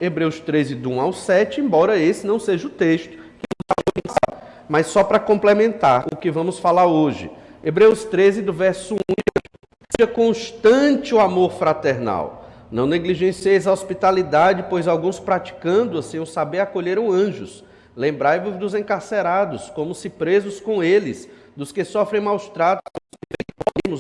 Hebreus 13, do 1 ao 7, embora esse não seja o texto, mas só para complementar o que vamos falar hoje. Hebreus 13, do verso 1, seja constante o amor fraternal. Não negligencieis a hospitalidade, pois alguns praticando sem o saber acolheram anjos. Lembrai-vos dos encarcerados, como se presos com eles, dos que sofrem maus tratos,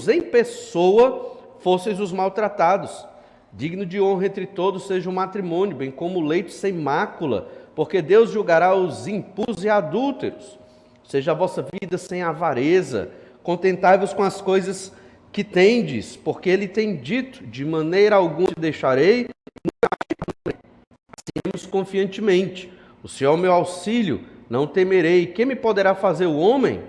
em pessoa fosseis os maltratados. Digno de honra entre todos seja o matrimônio, bem como o leito sem mácula, porque Deus julgará os impuros e adúlteros. Seja a vossa vida sem avareza, contentai-vos com as coisas que tendes, porque ele tem dito, de maneira alguma te deixarei, assim confiantemente. O Senhor é o meu auxílio, não temerei. Quem me poderá fazer o homem?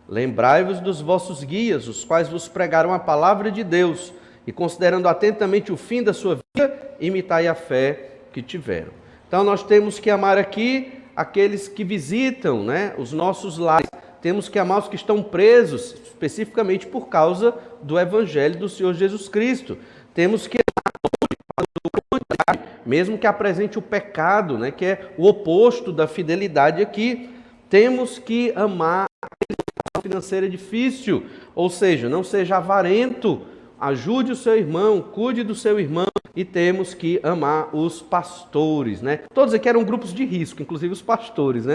Lembrai-vos dos vossos guias, os quais vos pregaram a palavra de Deus, e considerando atentamente o fim da sua vida, imitai a fé que tiveram. Então nós temos que amar aqui aqueles que visitam, os nossos lares. Temos que amar os que estão presos, especificamente por causa do Evangelho do Senhor Jesus Cristo. Temos que amar, mesmo que apresente o pecado, que é o oposto da fidelidade aqui. Temos que amar a financeira difícil, ou seja, não seja avarento, ajude o seu irmão, cuide do seu irmão, e temos que amar os pastores, Todos aqui eram grupos de risco, inclusive os pastores,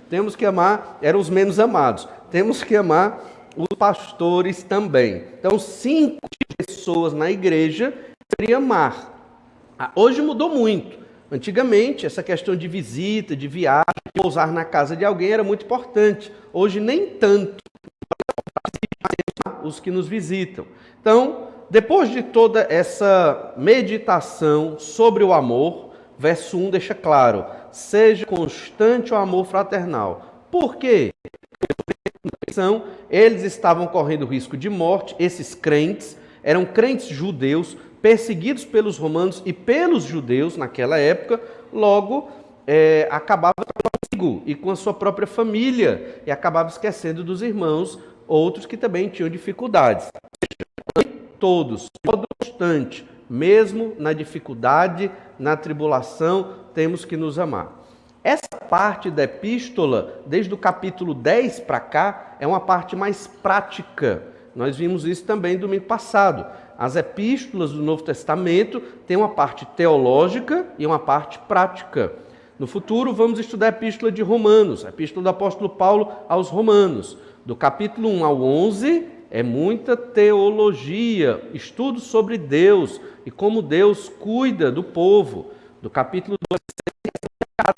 Temos que amar, eram os menos amados. Temos que amar os pastores também. Então, 5 pessoas na igreja deveriam amar. Hoje mudou muito. Antigamente, essa questão de visita, de viagem, de pousar na casa de alguém era muito importante. Hoje, nem tanto os que nos visitam. Então, depois de toda essa meditação sobre o amor, verso 1 deixa claro: seja constante o amor fraternal. Por quê? Eles estavam correndo risco de morte, esses crentes, eram crentes judeus, perseguidos pelos romanos e pelos judeus naquela época, logo acabava consigo e com a sua própria família, e acabava esquecendo dos irmãos, outros que também tinham dificuldades. Todos, todo instante, mesmo na dificuldade, na tribulação, temos que nos amar. Essa parte da epístola, desde o capítulo 10 para cá, é uma parte mais prática. Nós vimos isso também domingo passado. As epístolas do Novo Testamento têm uma parte teológica e uma parte prática. No futuro, vamos estudar a epístola de Romanos, a epístola do apóstolo Paulo aos Romanos. Do capítulo 1 ao 11, é muita teologia, estudo sobre Deus e como Deus cuida do povo. Do capítulo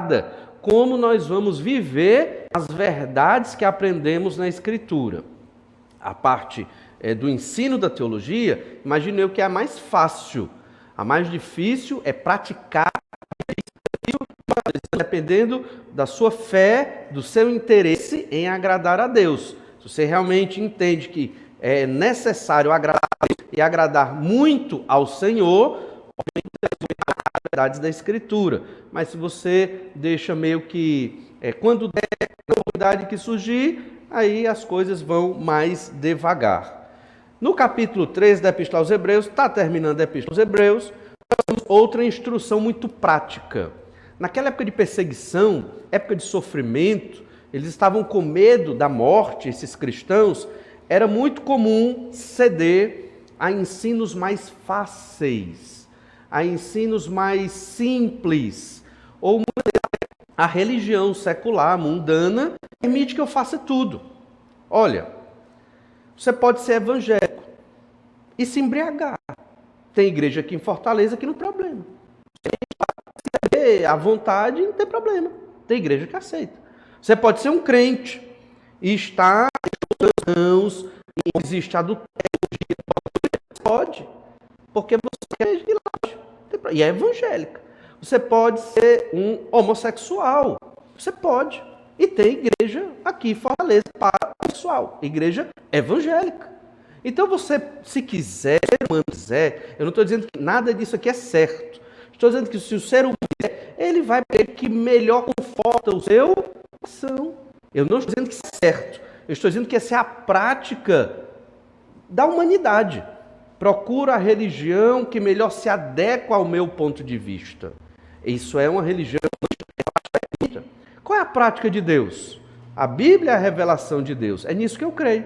2, como nós vamos viver as verdades que aprendemos na Escritura. A parte do ensino da teologia, imagino eu que é a mais fácil. A mais difícil é praticar, dependendo da sua fé, do seu interesse em agradar a Deus. Se você realmente entende que é necessário agradar a Deus e agradar muito ao Senhor, as verdades da Escritura. Mas se você deixa meio que, quando der a oportunidade que surgir, aí as coisas vão mais devagar. No capítulo 3 da Epístola aos Hebreus, está terminando a Epístola aos Hebreus, nós temos outra instrução muito prática. Naquela época de perseguição, época de sofrimento, eles estavam com medo da morte, esses cristãos. Era muito comum ceder a ensinos mais fáceis, a ensinos mais simples, ou a religião secular, mundana, permite que eu faça tudo. Olha, você pode ser evangélico e se embriagar. Tem igreja aqui em Fortaleza que não tem problema. À vontade, não tem problema. Tem igreja que aceita. Você pode ser um crente e estar em mãos, existe adultério, pode, porque você é de e é evangélica. Você pode ser um homossexual, você pode. E tem igreja aqui em Fortaleza para homossexual, igreja evangélica. Então você, se quiser, eu não estou dizendo que nada disso aqui é certo. Estou dizendo que se o ser humano quiser, ele vai ver que melhor conforta o seu coração. Eu não estou dizendo que é certo. Eu estou dizendo que essa é a prática da humanidade. Procura a religião que melhor se adequa ao meu ponto de vista. Isso é uma religião. Qual é a prática de Deus? A Bíblia é a revelação de Deus. É nisso que eu creio.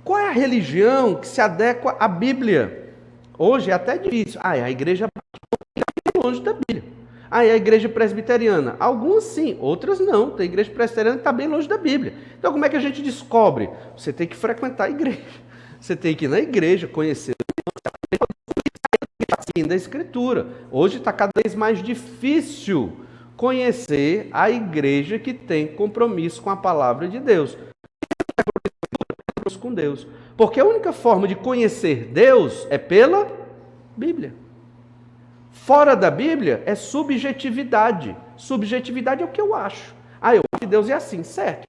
Qual é a religião que se adequa à Bíblia? Hoje é até difícil. A igreja é longe da Bíblia. A igreja presbiteriana. Algumas sim, outras não. Tem igreja presbiteriana que está bem longe da Bíblia. Então como é que a gente descobre? Você tem que frequentar a igreja. Você tem que ir na igreja, conhecer da Escritura. Hoje está cada vez mais difícil conhecer a igreja que tem compromisso com a palavra de Deus. Com Deus. Porque a única forma de conhecer Deus é pela Bíblia. Fora da Bíblia é subjetividade. Subjetividade é o que eu acho. Eu acho que Deus é assim, certo?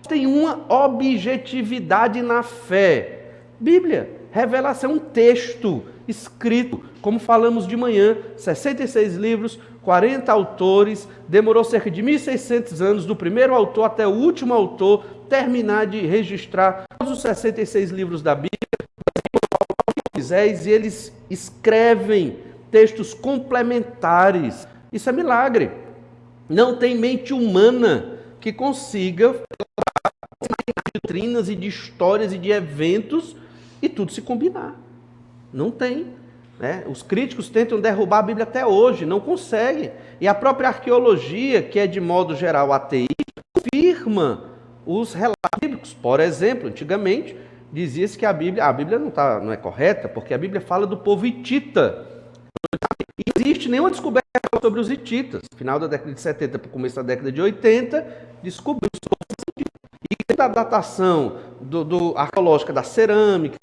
Tem uma objetividade na fé. Bíblia, revelação, um texto escrito, como falamos de manhã, 66 livros, 40 autores, demorou cerca de 1.600 anos, do primeiro autor até o último autor, terminar de registrar todos os 66 livros da Bíblia, Moisés, e eles escrevem textos complementares. Isso é milagre. Não tem mente humana que consiga falar de doutrinas e de histórias e de eventos e tudo se combinar. Não tem. Os críticos tentam derrubar a Bíblia até hoje, não conseguem. E a própria arqueologia, que é de modo geral ateísta, confirma os relatos bíblicos. Por exemplo, antigamente dizia-se que a Bíblia não é correta, porque a Bíblia fala do povo hitita. Não existe nenhuma descoberta sobre os hititas. No final da década de 70 para o começo da década de 80, descobriu-se e da datação arqueológica da cerâmica,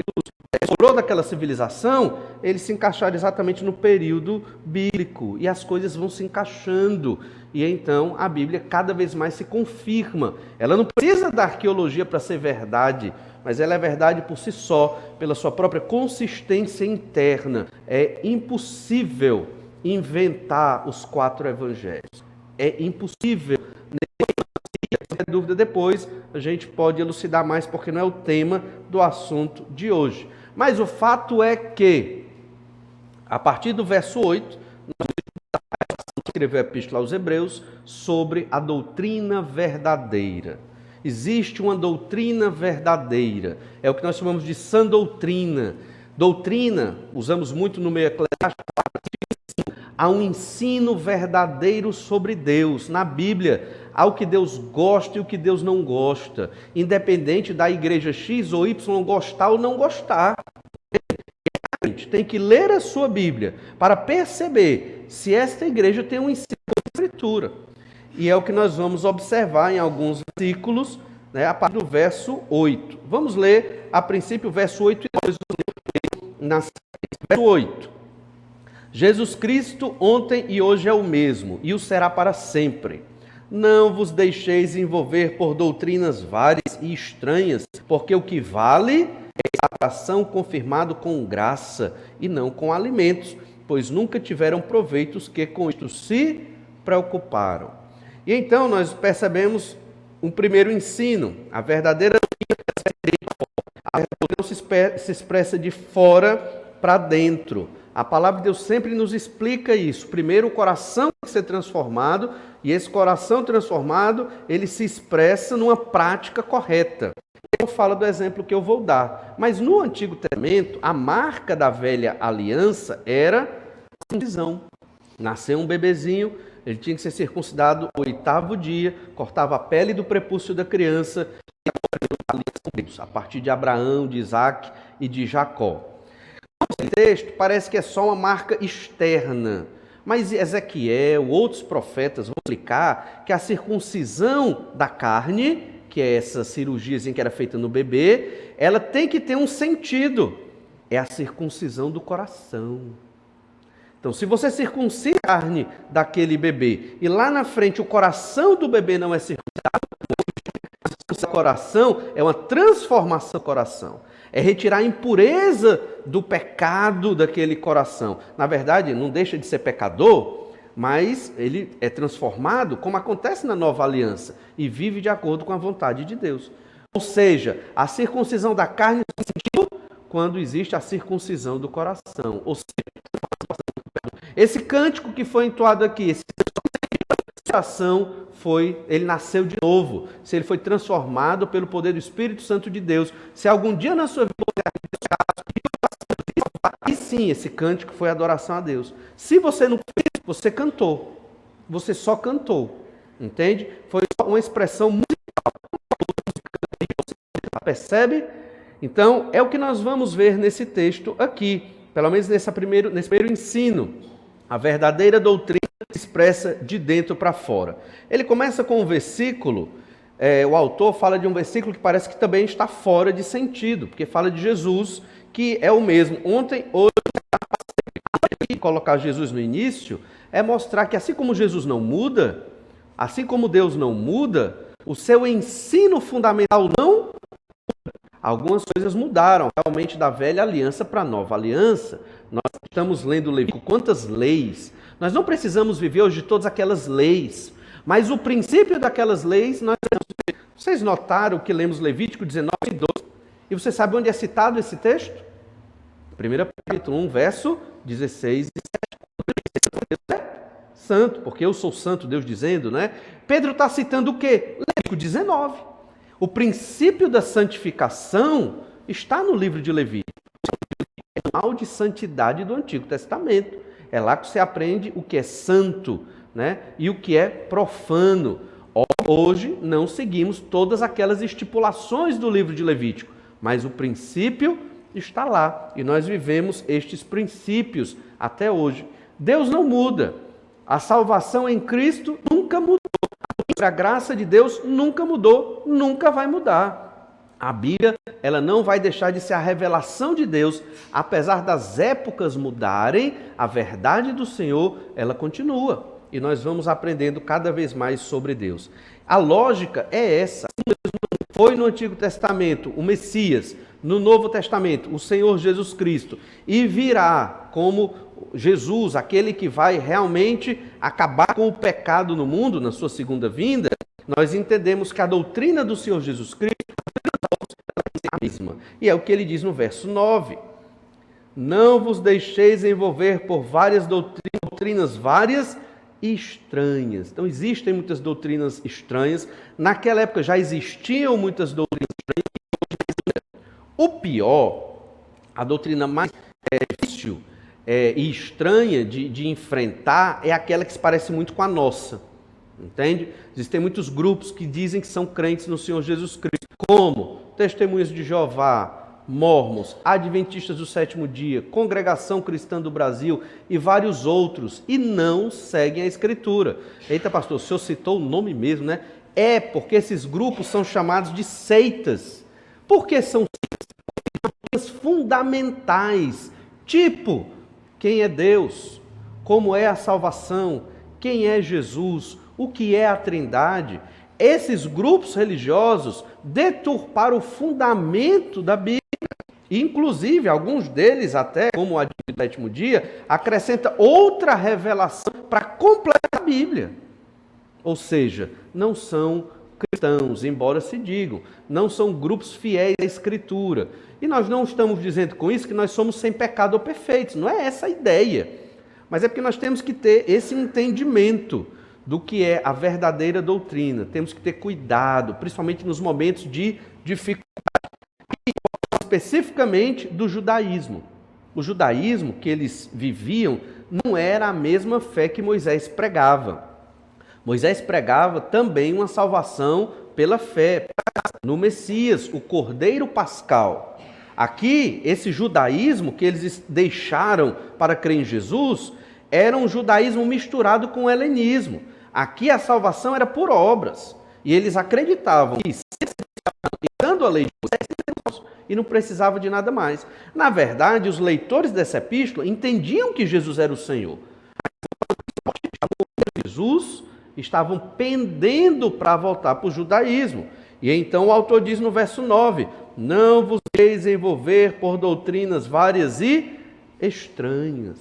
sobrou daquela civilização, eles se encaixaram exatamente no período bíblico, e as coisas vão se encaixando, e então a Bíblia cada vez mais se confirma. Ela não precisa da arqueologia para ser verdade, mas ela é verdade por si só, pela sua própria consistência interna. É impossível inventar os 4 evangelhos. É impossível. Se tiver dúvida depois, a gente pode elucidar mais, porque não é o tema do assunto de hoje. Mas o fato é que, a partir do verso 8, nós escreveu a Epístola aos Hebreus sobre a doutrina verdadeira. Existe uma doutrina verdadeira. É o que nós chamamos de sã doutrina. Doutrina, usamos muito no meio eclesiástico, há um ensino verdadeiro sobre Deus. Na Bíblia, há o que Deus gosta e o que Deus não gosta. Independente da igreja X ou Y gostar ou não gostar. A gente tem que ler a sua Bíblia para perceber se esta igreja tem um ensino de Escritura. E é o que nós vamos observar em alguns versículos, a partir do verso 8. Vamos ler, a princípio, o verso 8 e 2. Verso 8. Jesus Cristo ontem e hoje é o mesmo, e o será para sempre. Não vos deixeis envolver por doutrinas várias e estranhas, porque o que vale é a salvação confirmado com graça e não com alimentos, pois nunca tiveram proveitos que com isto se preocuparam. E então nós percebemos um primeiro ensino, a verdadeira não se expressa de fora para dentro. A palavra de Deus sempre nos explica isso. Primeiro, o coração tem que ser transformado, e esse coração transformado, ele se expressa numa prática correta. Eu falo do exemplo que eu vou dar. Mas no Antigo Testamento, a marca da velha aliança era a circuncisão. Nasceu um bebezinho, ele tinha que ser circuncidado no 8º dia, cortava a pele do prepúcio da criança, a partir de Abraão, de Isaac e de Jacó. Esse texto parece que é só uma marca externa, mas Ezequiel, outros profetas vão explicar que a circuncisão da carne, que é essa cirurgia que era feita no bebê, ela tem que ter um sentido, é a circuncisão do coração. Então, se você circuncida a carne daquele bebê e lá na frente o coração do bebê não é circuncidado, o coração é uma transformação do coração. É retirar a impureza do pecado daquele coração. Na verdade, não deixa de ser pecador, mas ele é transformado, como acontece na nova aliança, e vive de acordo com a vontade de Deus. Ou seja, a circuncisão da carne quando existe a circuncisão do coração. Ou seja, Esse cântico que foi entoado aqui, esse oração ele nasceu de novo, se ele foi transformado pelo poder do Espírito Santo de Deus. Se algum dia na sua vida, aí sim, esse cântico foi adoração a Deus. Se você não fez, você cantou. Você só cantou. Entende? Foi só uma expressão musical. Percebe? Então, é o que nós vamos ver nesse texto aqui. Pelo menos nesse primeiro ensino. A verdadeira doutrina se expressa de dentro para fora. Ele começa com um versículo, o autor fala de um versículo que parece que também está fora de sentido, porque fala de Jesus, que é o mesmo ontem, hoje, e colocar Jesus no início é mostrar que assim como Jesus não muda, assim como Deus não muda, o seu ensino fundamental não muda. Algumas coisas mudaram realmente da velha aliança para a nova aliança. Nós estamos lendo Levítico, quantas leis. Nós não precisamos viver hoje todas aquelas leis, mas o princípio daquelas leis, vocês notaram que lemos Levítico 19 e 12, e você sabe onde é citado esse texto? 1 capítulo 1, verso 16 e 17. Santo, porque eu sou santo, Deus dizendo, né? Pedro está citando o quê? Levítico 19. O princípio da santificação está no livro de Levítico. É o manual de santidade do Antigo Testamento. É lá que você aprende o que é santo, né? E o que é profano. Hoje não seguimos todas aquelas estipulações do livro de Levítico, mas o princípio está lá. E nós vivemos estes princípios até hoje. Deus não muda. A salvação em Cristo nunca mudou. A graça de Deus nunca mudou, nunca vai mudar. A Bíblia, ela não vai deixar de ser a revelação de Deus, apesar das épocas mudarem, a verdade do Senhor, ela continua. E nós vamos aprendendo cada vez mais sobre Deus. A lógica é essa. Foi no Antigo Testamento o Messias, no Novo Testamento o Senhor Jesus Cristo, e virá como Jesus, aquele que vai realmente acabar com o pecado no mundo, na sua segunda vinda. Nós entendemos que a doutrina do Senhor Jesus Cristo é a mesma. E é o que ele diz no verso 9. Não vos deixeis envolver por várias doutrinas várias e estranhas. Então existem muitas doutrinas estranhas. Naquela época já existiam muitas doutrinas estranhas. O pior, a doutrina mais difícil e estranha de enfrentar é aquela que se parece muito com a nossa, entende? Existem muitos grupos que dizem que são crentes no Senhor Jesus Cristo, como Testemunhas de Jeová, Mórmons, Adventistas do Sétimo Dia, Congregação Cristã do Brasil e vários outros, e não seguem a Escritura. Eita, pastor, o senhor citou o nome mesmo, né? É porque esses grupos são chamados de seitas. Por que são seitas? Fundamentais, tipo quem é Deus, como é a salvação, quem é Jesus, o que é a Trindade. Esses grupos religiosos deturparam o fundamento da Bíblia. Inclusive, alguns deles até, como o Adventista do Sétimo Dia, acrescenta outra revelação para completar a Bíblia. Ou seja, não são cristãos, embora se digam, não são grupos fiéis à Escritura. E nós não estamos dizendo com isso que nós somos sem pecado ou perfeitos, não é essa a ideia. Mas é porque nós temos que ter esse entendimento do que é a verdadeira doutrina. Temos que ter cuidado, principalmente nos momentos de dificuldade. E especificamente do judaísmo. O judaísmo que eles viviam não era a mesma fé que Moisés pregava. Moisés pregava também uma salvação pela fé no Messias, o Cordeiro Pascal. Aqui, esse judaísmo que eles deixaram para crer em Jesus, era um judaísmo misturado com o helenismo. Aqui a salvação era por obras. E eles acreditavam que, se aplicando a lei de Moisés, e não precisava de nada mais. Na verdade, os leitores dessa epístola entendiam que Jesus era o Senhor. Jesus estavam pendendo para voltar para o judaísmo. E então o autor diz no verso 9, não vos deixeis envolver por doutrinas várias e estranhas.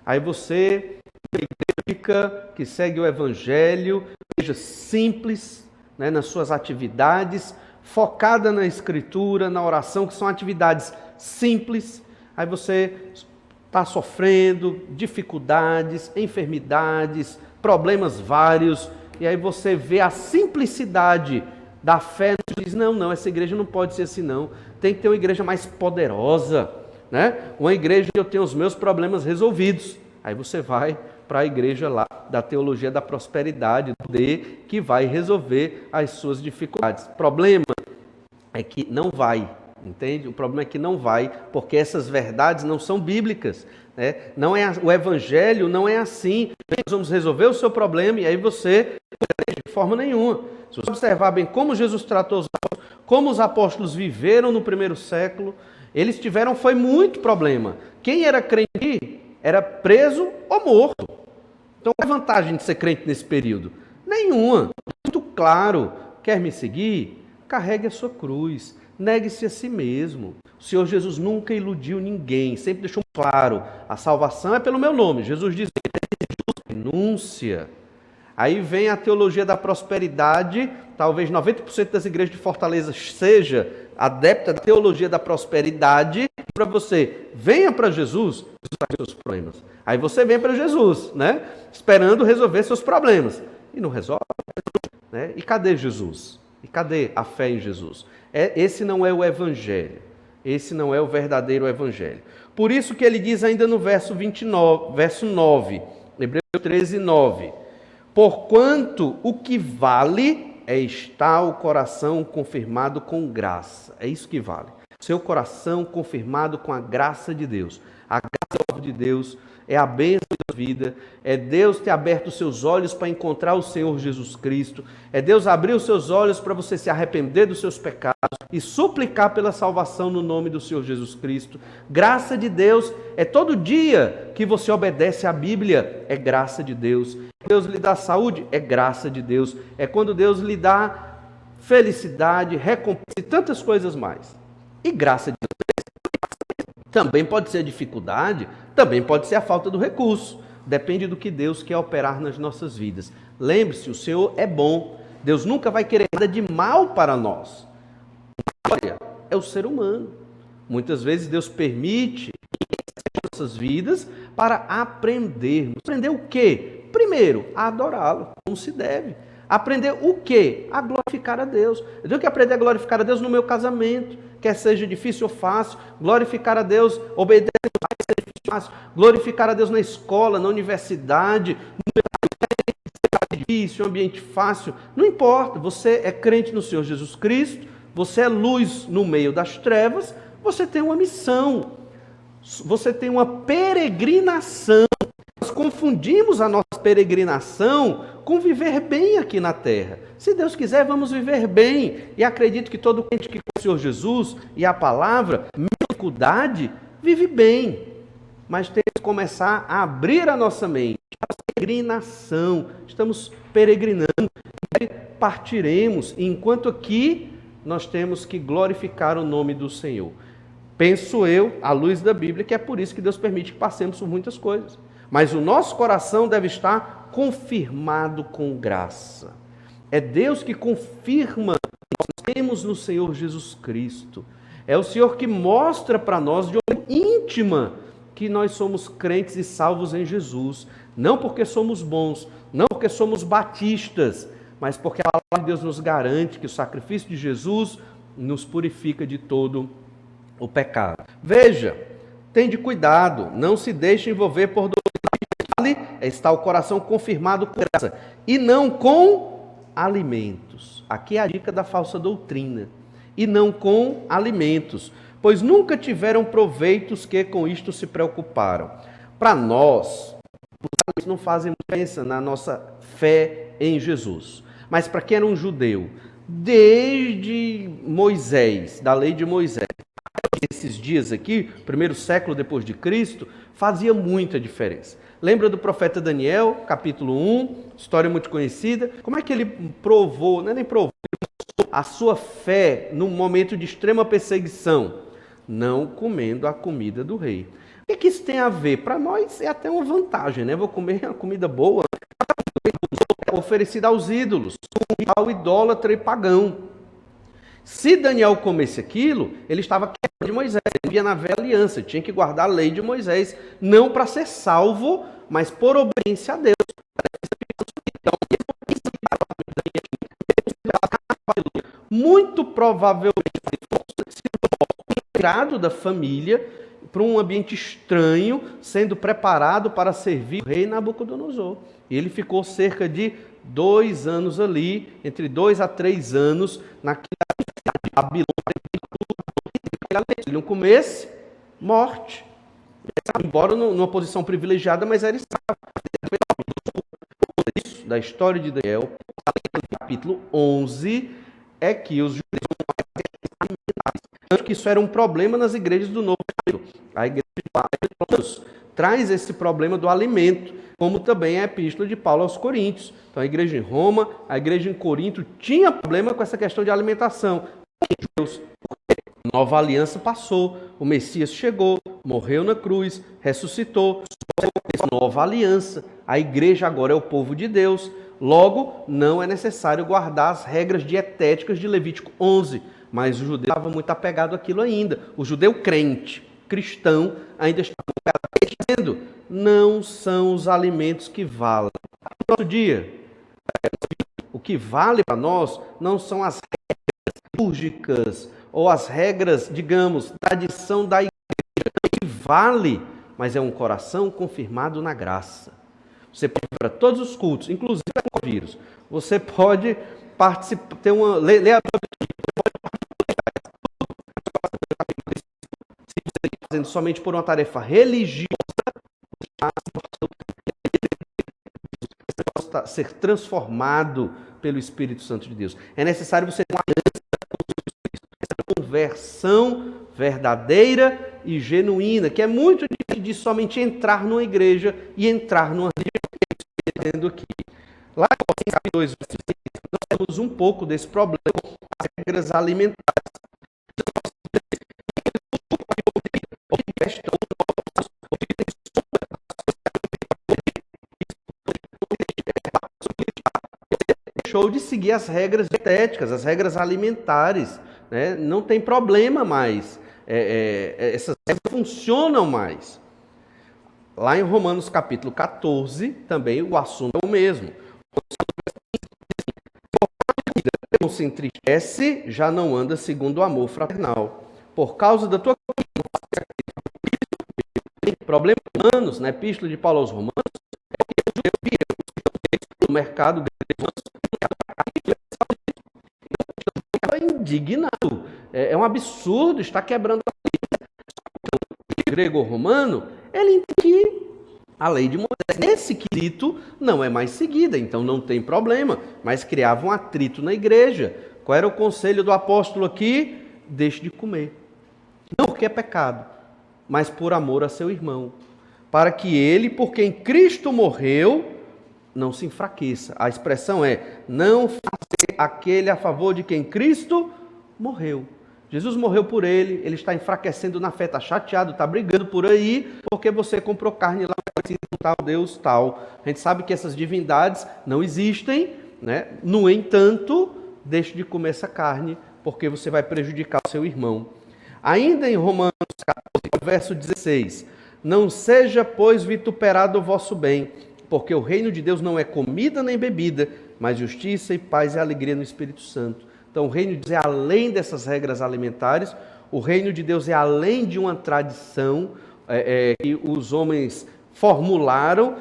Aí você, que segue o evangelho, seja simples, né, nas suas atividades, focada na escritura, na oração, que são atividades simples. Aí você está sofrendo, dificuldades, enfermidades, problemas vários, e aí você vê a simplicidade da fé e diz, não, essa igreja não pode ser assim não, tem que ter uma igreja mais poderosa, né? Uma igreja que eu tenho os meus problemas resolvidos. Aí você vai para a igreja lá da teologia da prosperidade, do poder, que vai resolver as suas dificuldades. O problema é que não vai, entende? O problema é que não vai, porque essas verdades não são bíblicas, né? Não é, o evangelho não é assim, nós vamos resolver o seu problema e aí você, de forma nenhuma. Se você observar bem como Jesus tratou os apóstolos, como os apóstolos viveram no primeiro século, eles tiveram, foi muito problema. Quem era crente era preso ou morto. Então, qual é a vantagem de ser crente nesse período? Nenhuma. Muito claro. Quer me seguir? Carregue a sua cruz. Negue-se a si mesmo. O Senhor Jesus nunca iludiu ninguém. Sempre deixou claro. A salvação é pelo meu nome. Jesus diz, renúncia. Aí vem a teologia da prosperidade. Talvez 90% das igrejas de Fortaleza seja adepta da teologia da prosperidade. Para você, venha para Jesus, resolver seus problemas. Aí você vem para Jesus, né? Esperando resolver seus problemas. E não resolve, né? E cadê Jesus? E cadê a fé em Jesus? Esse não é o evangelho. Esse não é o verdadeiro evangelho. Por isso que ele diz ainda no verso 9, Hebreus 13, 9. Porquanto o que vale é estar o coração confirmado com graça. É isso que vale. Seu coração confirmado com a graça de Deus. A graça de Deus é a bênção da vida, é Deus ter aberto os seus olhos para encontrar o Senhor Jesus Cristo, é Deus abrir os seus olhos para você se arrepender dos seus pecados e suplicar pela salvação no nome do Senhor Jesus Cristo. Graça de Deus é todo dia que você obedece à Bíblia, é graça de Deus. Deus lhe dá saúde, é graça de Deus. É quando Deus lhe dá felicidade, recompensa e tantas coisas mais. E graça de Deus também pode ser a dificuldade, também pode ser a falta do recurso. Depende do que Deus quer operar nas nossas vidas. Lembre-se, o Senhor é bom. Deus nunca vai querer nada de mal para nós. Olha, é o ser humano. Muitas vezes Deus permite nossas vidas para aprendermos. Aprender o quê? Primeiro, a adorá-lo, como se deve. Aprender o quê? A glorificar a Deus. Eu tenho que aprender a glorificar a Deus no meu casamento, quer seja difícil ou fácil. Glorificar a Deus, obedecer a Deus, seja difícil ou fácil. Glorificar a Deus na escola, na universidade, no difícil, um ambiente fácil. Não importa, você é crente no Senhor Jesus Cristo, você é luz no meio das trevas, você tem uma missão, você tem uma peregrinação. Nós confundimos a nossa peregrinação com viver bem aqui na terra. Se Deus quiser, vamos viver bem. E acredito que todo crente que conhece o Senhor Jesus e a palavra, dificuldade, vive bem. Mas temos que começar a abrir a nossa mente. A peregrinação. Estamos peregrinando. E partiremos. Enquanto aqui, nós temos que glorificar o nome do Senhor. Penso eu, à luz da Bíblia, que é por isso que Deus permite que passemos por muitas coisas. Mas o nosso coração deve estar confirmado com graça. É Deus que confirma que nós temos no Senhor Jesus Cristo. É o Senhor que mostra para nós de uma íntima que nós somos crentes e salvos em Jesus. Não porque somos bons, não porque somos batistas, mas porque a palavra de Deus nos garante que o sacrifício de Jesus nos purifica de todo o pecado. Veja, tende cuidado, não se deixe envolver por doutrina. Está o coração confirmado com graça e não com alimentos. Aqui é a dica da falsa doutrina. E não com alimentos, pois nunca tiveram proveitos que com isto se preocuparam. Para nós, os alimentos não fazem diferença na nossa fé em Jesus. Mas para quem era um judeu, desde Moisés, da lei de Moisés, esses dias aqui, primeiro século depois de Cristo, fazia muita diferença. Lembra do profeta Daniel, capítulo 1, história muito conhecida? Como é que ele provou, não é nem provou, a sua fé num momento de extrema perseguição? Não comendo a comida do rei. O que isso tem a ver? Para nós é até uma vantagem, né? Vou comer uma comida boa, oferecida aos ídolos, ao idólatra e pagão. Se Daniel comesse aquilo, ele estava quebrando de Moisés, ele via na velha aliança, tinha que guardar a lei de Moisés, não para ser salvo, mas por obediência a Deus. Muito provavelmente tirado da família para um ambiente estranho, sendo preparado para servir o rei Nabucodonosor. E ele ficou cerca de 2 anos ali, entre 2 a 3 anos, naquela Babilônia. No começo, morte. Embora numa posição privilegiada, mas era escravo. Da história de Daniel, capítulo 11, é que os judeus que isso era um problema nas igrejas do Novo Testamento. A igreja de Paulo traz esse problema do alimento, como também a epístola de Paulo aos Coríntios. Então a igreja em Roma, a igreja em Corinto tinha problema com essa questão de alimentação. Deus, a nova aliança passou, o Messias chegou, morreu na cruz, ressuscitou, nova aliança. A igreja agora é o povo de Deus. Logo, não é necessário guardar as regras dietéticas de Levítico 11, mas o judeu estava muito apegado àquilo ainda. O judeu crente, cristão, ainda estava dizendo, não são os alimentos que valem. No nosso dia, o que vale para nós não são as regras litúrgicas ou as regras, digamos, da tradição da igreja. O que vale, mas é um coração confirmado na graça. Você pode ir para todos os cultos, inclusive com o vírus. Você pode participar, ler a Bíblia, fazendo somente por uma tarefa religiosa, ser transformado pelo Espírito Santo de Deus. É necessário você ter uma conversão verdadeira e genuína, que é muito diferente de somente entrar numa igreja e entrar numa religião. Aqui. Lá em capítulo 2, nós temos um pouco desse problema com as regras alimentares. Deixou de seguir as regras dietéticas, as regras alimentares, né? Não tem problema mais, essas regras funcionam mais. Lá em Romanos capítulo 14, também o assunto é o mesmo. Não se entristece, já não anda segundo o amor fraternal. Por causa da tua problema humanos, na epístola de Paulo aos Romanos, o mercado indignado. É um absurdo, está quebrando a lei. O grego-romano, ele entende que a lei de Moisés, nesse quesito, não é mais seguida, então não tem problema, mas criava um atrito na igreja. Qual era o conselho do apóstolo aqui? Deixe de comer. Não porque é pecado, mas por amor a seu irmão, para que ele, por quem Cristo morreu, não se enfraqueça. A expressão é, não fazer aquele a favor de quem Cristo morreu. Jesus morreu por ele está enfraquecendo na fé, está chateado, está brigando por aí, porque você comprou carne lá, tal Deus, tal. A gente sabe que essas divindades não existem, né? No entanto, deixe de comer essa carne, porque você vai prejudicar o seu irmão. Ainda em Romanos 14, verso 16, não seja, pois, vituperado o vosso bem, porque o reino de Deus não é comida nem bebida, mas justiça e paz e alegria no Espírito Santo. Então o reino de Deus é além dessas regras alimentares, o reino de Deus é além de uma tradição que os homens formularam.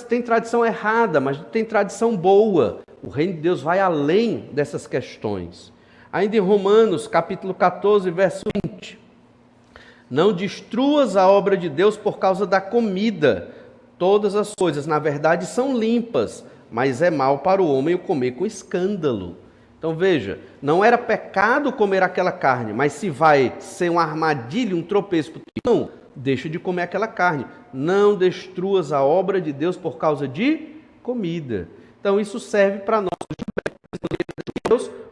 Tem tradição errada, mas tem tradição boa. O reino de Deus vai além dessas questões. Ainda em Romanos, capítulo 14, verso 20. Não destruas a obra de Deus por causa da comida. Todas as coisas, na verdade, são limpas, mas é mal para o homem o comer com escândalo. Então veja, não era pecado comer aquela carne, mas se vai ser uma armadilha, um tropeço, não, deixa de comer aquela carne. Não destruas a obra de Deus por causa de comida. Então isso serve para nós,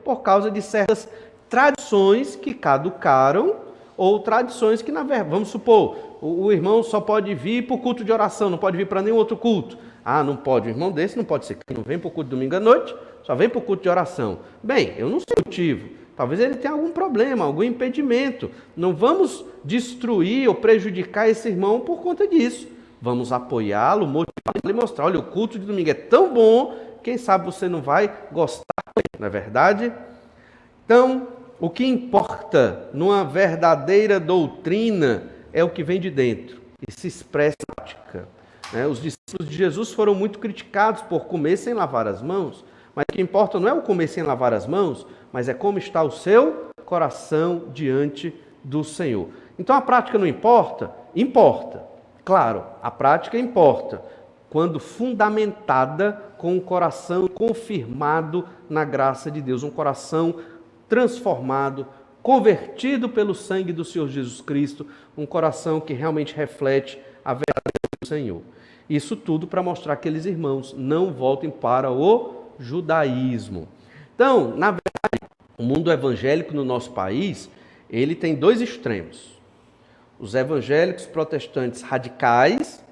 por causa de certas tradições que caducaram, ou tradições que, na verdade, vamos supor, o irmão só pode vir para o culto de oração, não pode vir para nenhum outro culto. Ah, não pode, o irmão desse não pode ser, que não vem para o culto domingo à noite, só vem para o culto de oração. Bem, eu não sei o motivo. Talvez ele tenha algum problema, algum impedimento. Não vamos destruir ou prejudicar esse irmão por conta disso. Vamos apoiá-lo, motivá-lo e mostrar, olha, o culto de domingo é tão bom, quem sabe você não vai gostar, não é verdade? Então, o que importa numa verdadeira doutrina é o que vem de dentro e se expressa na prática. Os discípulos de Jesus foram muito criticados por comer sem lavar as mãos, mas o que importa não é o comer sem lavar as mãos, mas é como está o seu coração diante do Senhor. Então a prática não importa? Importa. Claro, a prática importa, quando fundamentada com um coração confirmado na graça de Deus, um coração transformado, convertido pelo sangue do Senhor Jesus Cristo, um coração que realmente reflete a verdade do Senhor. Isso tudo para mostrar que aqueles irmãos não voltem para o judaísmo. Então, na verdade, o mundo evangélico no nosso país, ele tem dois extremos. Os evangélicos protestantes radicais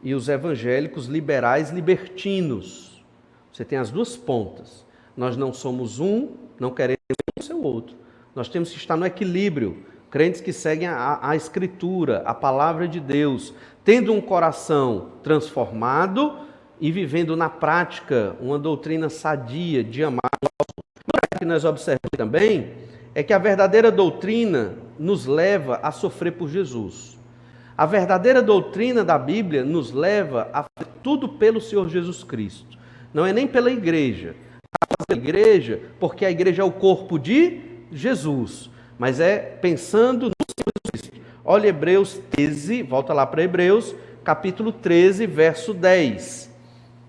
e os evangélicos liberais libertinos. Você tem as duas pontas. Nós não somos um, não queremos ser o outro. Nós temos que estar no equilíbrio. Crentes que seguem a Escritura, a palavra de Deus, tendo um coração transformado e vivendo na prática uma doutrina sadia de amar. O que nós observamos também é que a verdadeira doutrina nos leva a sofrer por Jesus. A verdadeira doutrina da Bíblia nos leva a fazer tudo pelo Senhor Jesus Cristo. Não é nem pela igreja. A igreja, porque a igreja é o corpo de Jesus, mas é pensando no Senhor Jesus Cristo. Olha Hebreus 13, volta lá para Hebreus, capítulo 13, verso 10.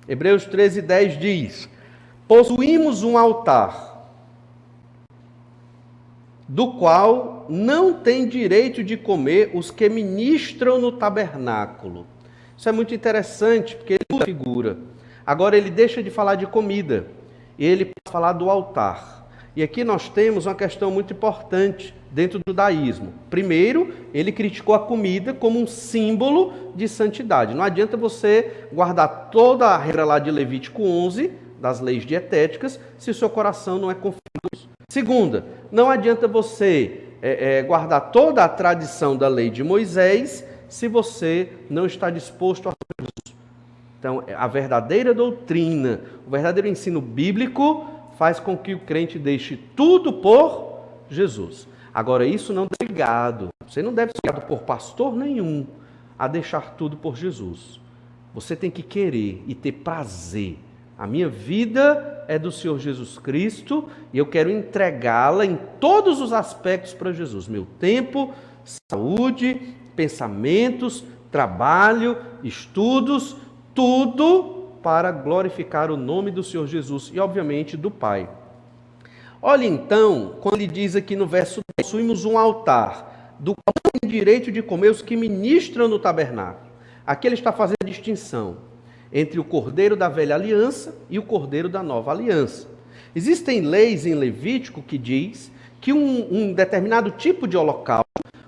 Hebreus 13, 10 diz: possuímos um altar, do qual não tem direito de comer os que ministram no tabernáculo. Isso é muito interessante, porque ele figura. Agora ele deixa de falar de comida, e ele passa a falar do altar. E aqui nós temos uma questão muito importante dentro do judaísmo. Primeiro, ele criticou a comida como um símbolo de santidade. Não adianta você guardar toda a regra lá de Levítico 11, das leis dietéticas, se o seu coração não é confiante. Segunda, não adianta você guardar toda a tradição da lei de Moisés, se você não está disposto a fazer isso. Então, a verdadeira doutrina, o verdadeiro ensino bíblico faz com que o crente deixe tudo por Jesus. Agora, isso não deve ser obrigado. Você não deve ser obrigado por pastor nenhum a deixar tudo por Jesus. Você tem que querer e ter prazer. A minha vida é do Senhor Jesus Cristo e eu quero entregá-la em todos os aspectos para Jesus. Meu tempo, saúde, pensamentos, trabalho, estudos, tudo para glorificar o nome do Senhor Jesus e, obviamente, do Pai. Olha então, quando ele diz aqui no verso 10, possuímos um altar, do qual tem direito de comer os que ministram no tabernáculo. Aqui ele está fazendo a distinção entre o cordeiro da velha aliança e o cordeiro da nova aliança. Existem leis em Levítico que diz que um determinado tipo de holocausto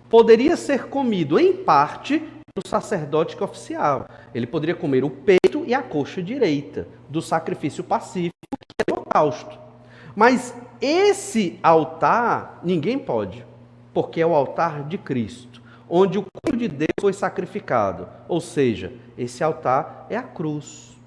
poderia ser comido em parte do sacerdote que oficiava. Ele poderia comer o peito e a coxa direita do sacrifício pacífico, que é o holocausto. Mas esse altar ninguém pode, porque é o altar de Cristo, onde o corpo de Deus foi sacrificado. Ou seja, esse altar é a cruz.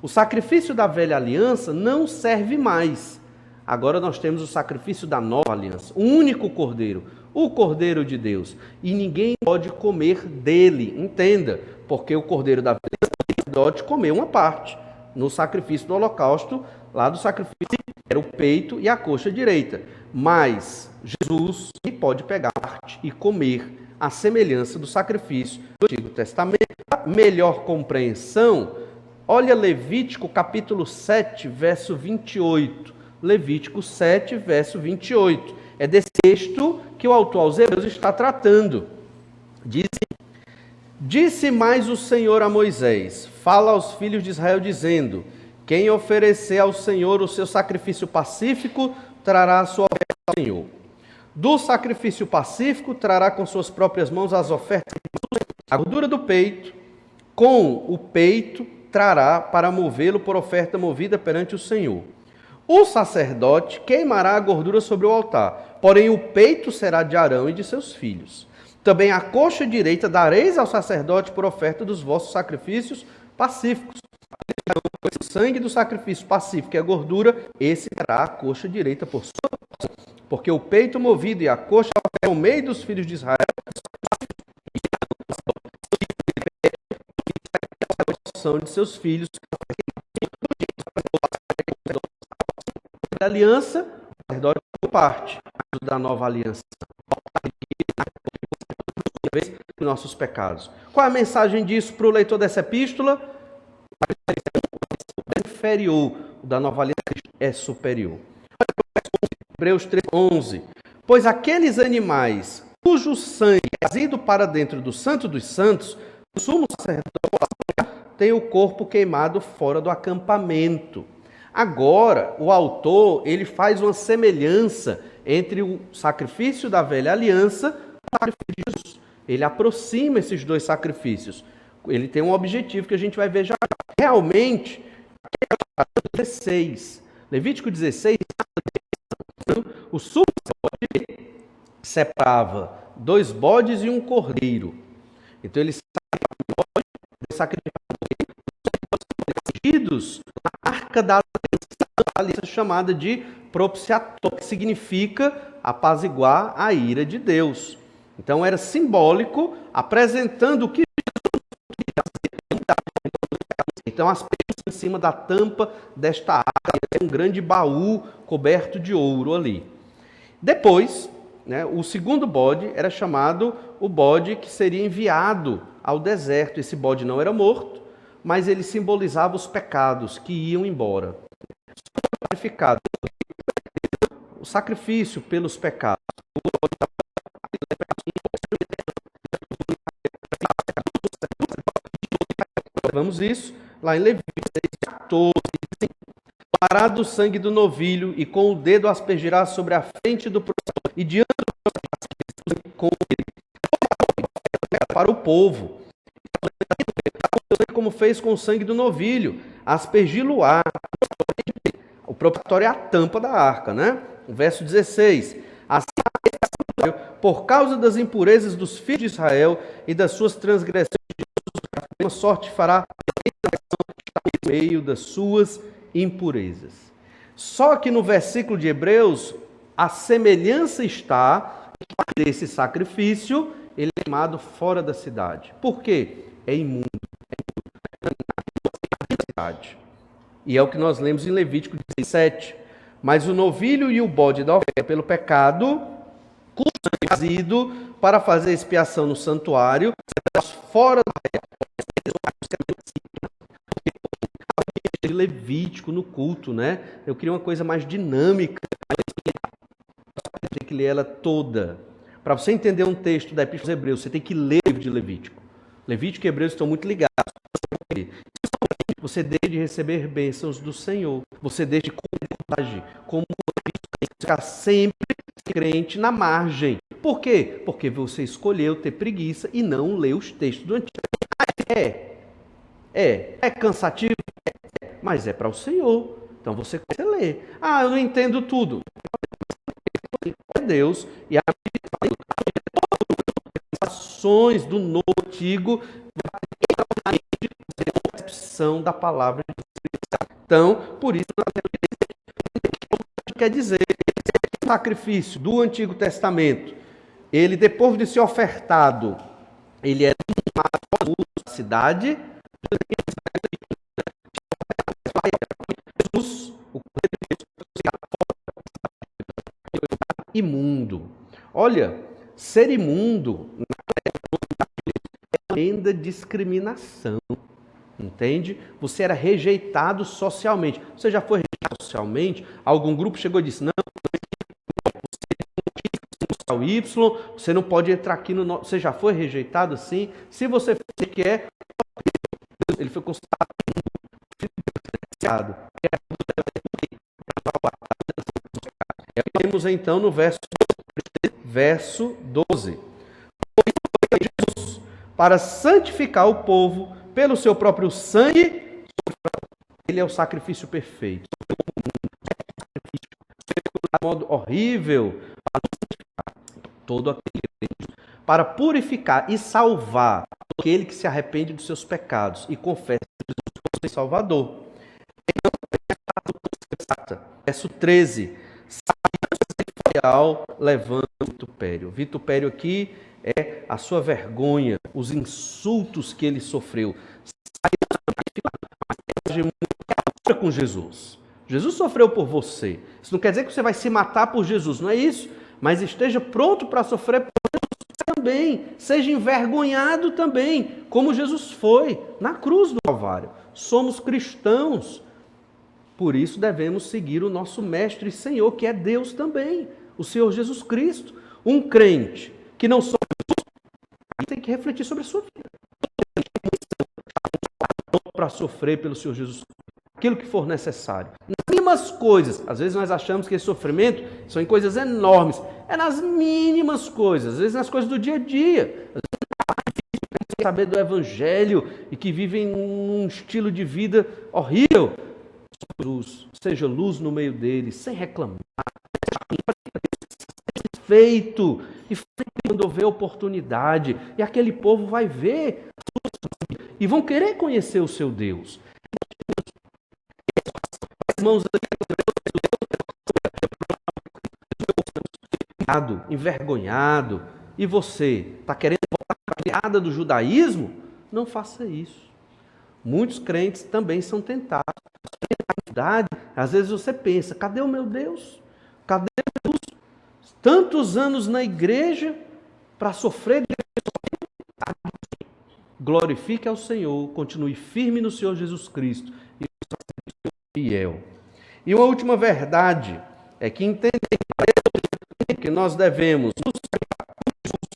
O sacrifício da velha aliança não serve mais. Agora nós temos o sacrifício da nova aliança, o único cordeiro, o cordeiro de Deus. E ninguém pode comer dele, entenda, porque o cordeiro da velha aliança pode comer uma parte. No sacrifício do holocausto, lá do sacrifício, era o peito e a coxa direita. Mas Jesus pode pegar parte e comer a semelhança do sacrifício do Antigo Testamento. A melhor compreensão, olha Levítico capítulo 7, verso 28. Levítico 7, verso 28. É desse texto que o autor aos Hebreus está tratando. Disse mais o Senhor a Moisés: fala aos filhos de Israel dizendo: quem oferecer ao Senhor o seu sacrifício pacífico, trará a sua oferta ao Senhor. Do sacrifício pacífico, trará com suas próprias mãos as ofertas, a gordura do peito, com o peito trará para movê-lo por oferta movida perante o Senhor. O sacerdote queimará a gordura sobre o altar, porém o peito será de Arão e de seus filhos. Também a coxa direita dareis ao sacerdote por oferta dos vossos sacrifícios pacíficos. O sangue do sacrifício pacífico e a gordura, esse será a coxa direita por sua causa, porque o peito movido e a coxa ao meio dos filhos de Israel são de seus filhos. Da aliança, o sacerdote por parte da nova aliança. Nossos pecados. Qual é a mensagem disso para o leitor dessa epístola? O inferior, o da nova aliança é superior. Hebreus 3:11. Pois aqueles animais cujo sangue é trazido para dentro do Santo dos Santos, o sumo sacerdote tem o corpo queimado fora do acampamento. Agora, o autor, ele faz uma semelhança entre o sacrifício da velha aliança e o sacrifício de Jesus. Ele aproxima esses dois sacrifícios. Ele tem um objetivo que a gente vai ver já. Realmente, 16. Levítico 16, o sumo sacerdote separava 2 bodes e um cordeiro. Então ele sacrificava na arca da aliança chamada de propiciatório, que significa apaziguar a ira de Deus. Então era simbólico, apresentando o que então as pedras em cima da tampa desta arca, um grande baú coberto de ouro ali. Depois, o segundo bode era chamado o bode que seria enviado ao deserto. Esse bode não era morto, mas ele simbolizava os pecados que iam embora. O sacrifício pelos pecados. Vamos isso lá em Levítico 14. Parado o sangue do novilho e com o dedo aspergirá sobre a frente do protetor e diante do com ele para o povo. Como fez com o sangue do novilho, aspergi-lo-á. O propiciatório é a tampa da arca, né? O verso 16. Assim, por causa das impurezas dos filhos de Israel e das suas transgressões, uma sorte fará no meio das suas impurezas. Só que no versículo de Hebreus, a semelhança está desse sacrifício, ele é queimado fora da cidade. Por quê? É imundo. E é o que nós lemos em Levítico 17. Mas o novilho e o bode da oferta pelo pecado, trazido para fazer expiação no santuário, fora de Levítico no culto, né? Eu queria uma coisa mais dinâmica. Tem que ler ela toda. Para você entender um texto da Epístola aos Hebreus, você tem que ler o livro de Levítico. Levítico e Hebreus estão muito ligados. Você deixa de receber bênçãos do Senhor. Você deixa de comunidade, como ficar sempre crente na margem. Por quê? Porque você escolheu ter preguiça e não ler os textos do Antigo. É cansativo, mas é para o Senhor. Então você lê. Eu não entendo tudo. É Deus e a ações do Novo Antigo percepção da palavra de Deus. Então, por isso quer dizer que o sacrifício do Antigo Testamento, ele depois de ser ofertado, ele é da cidade Jesus, o imundo. Olha, ser imundo é ainda discriminação. Entende? Você era rejeitado socialmente. Você já foi rejeitado socialmente? Algum grupo chegou e disse, não, você Y, você não pode entrar aqui no... Você já foi rejeitado assim? Se você fez o que é, ele foi considerado. Temos então no verso 12. Jesus, para santificar o povo pelo seu próprio sangue, ele é o sacrifício perfeito. de modo horrível, todo aquele para purificar e salvar aquele que se arrepende dos seus pecados e confessa Jesus como Salvador. Verso 13. Levando o vitupério. Vitupério aqui é a sua vergonha, os insultos que ele sofreu. Com Jesus. Jesus sofreu por você. Isso não quer dizer que você vai se matar por Jesus, não é isso? Mas esteja pronto para sofrer por Jesus também. Seja envergonhado também, como Jesus foi na cruz do Calvário. Somos cristãos. Por isso devemos seguir o nosso Mestre e Senhor, que é Deus também, o Senhor Jesus Cristo. Um crente que não sofre Jesus, tem que refletir sobre a sua vida. Para sofrer pelo Senhor Jesus Cristo, aquilo que for necessário. Nas mínimas coisas, às vezes nós achamos que esse sofrimento são em coisas enormes. É nas mínimas coisas, às vezes nas coisas do dia a dia. Às vezes saber do Evangelho e que vivem um estilo de vida horrível. Jesus, seja luz no meio deles, sem reclamar, feito e quando houver oportunidade, e aquele povo vai ver e vão querer conhecer o seu Deus. Irmãos, envergonhado, e você está querendo voltar para a piada do judaísmo? Não faça isso. Muitos crentes também são tentados. Às vezes você pensa, cadê o meu Deus? Cadê Jesus? Tantos anos na igreja para sofrer. Glorifique ao Senhor, continue firme no Senhor Jesus Cristo e fiel. E uma última verdade é que entender que nós devemos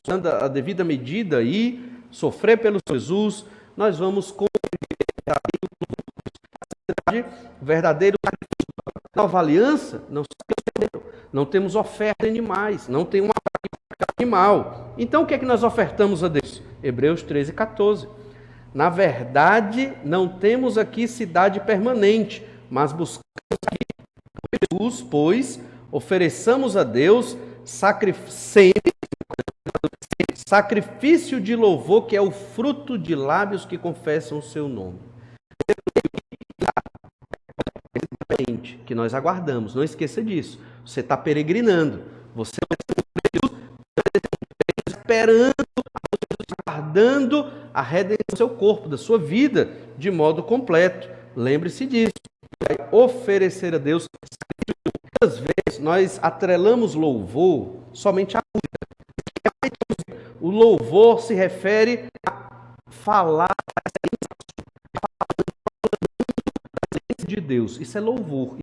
usando a devida medida e sofrer pelo Jesus, nós vamos o verdadeiro nova aliança, não temos oferta de animais, não tem uma animal. Então o que é que nós ofertamos a Deus? Hebreus 13, 14. Na verdade, não temos aqui cidade permanente, mas buscamos Jesus, pois ofereçamos a Deus sacrifício de louvor, que é o fruto de lábios que confessam o seu nome. Que nós aguardamos, não esqueça disso. Você está peregrinando, você está esperando, aguardando a redenção do seu corpo, da sua vida, de modo completo. Lembre-se disso. Vai oferecer a Deus. Muitas vezes nós atrelamos louvor somente à música. O louvor se refere a falar de Deus. Isso é louvor.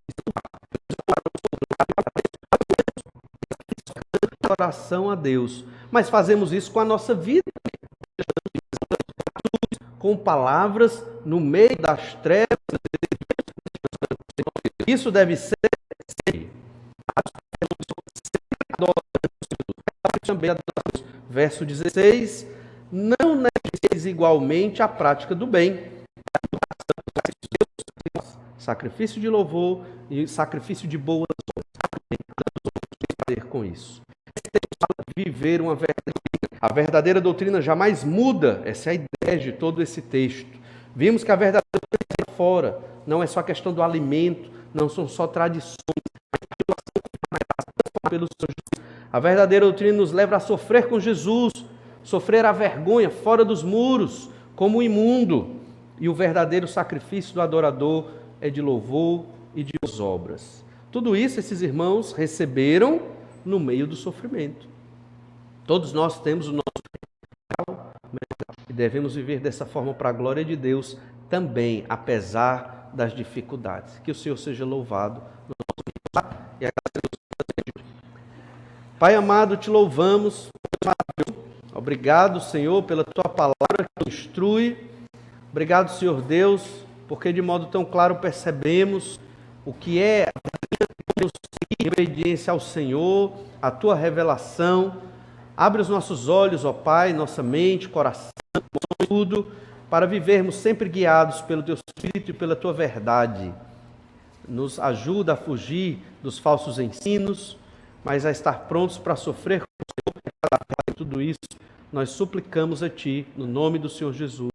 Oração a Deus. Mas fazemos isso com a nossa vida. Com palavras no meio das trevas. Isso deve ser também verso 16, não negueis igualmente a prática do bem, sacrifício de louvor e sacrifício de boas obras com isso. Viver uma verdadeira, a verdadeira doutrina jamais muda, essa é a ideia de todo esse texto. Vimos que a verdadeira doutrina fora, não é só questão do alimento, não são só tradições, a verdadeira doutrina nos leva a sofrer com Jesus, sofrer a vergonha fora dos muros, como imundo. E o verdadeiro sacrifício do adorador é de louvor e de boas obras. Tudo isso esses irmãos receberam no meio do sofrimento. Todos nós temos o nosso e devemos viver dessa forma para a glória de Deus também, apesar das dificuldades. Que o Senhor seja louvado. E a Pai amado, te louvamos. Obrigado, Senhor, pela tua palavra que nos instrui. Obrigado, Senhor Deus, porque de modo tão claro percebemos o que é a obediência ao Senhor, a tua revelação. Abre os nossos olhos, ó Pai, nossa mente, coração, tudo, para vivermos sempre guiados pelo teu Espírito e pela tua verdade. nos ajuda a fugir dos falsos ensinos, mas a estar prontos para sofrer com o Senhor. E tudo isso nós suplicamos a Ti, no nome do Senhor Jesus.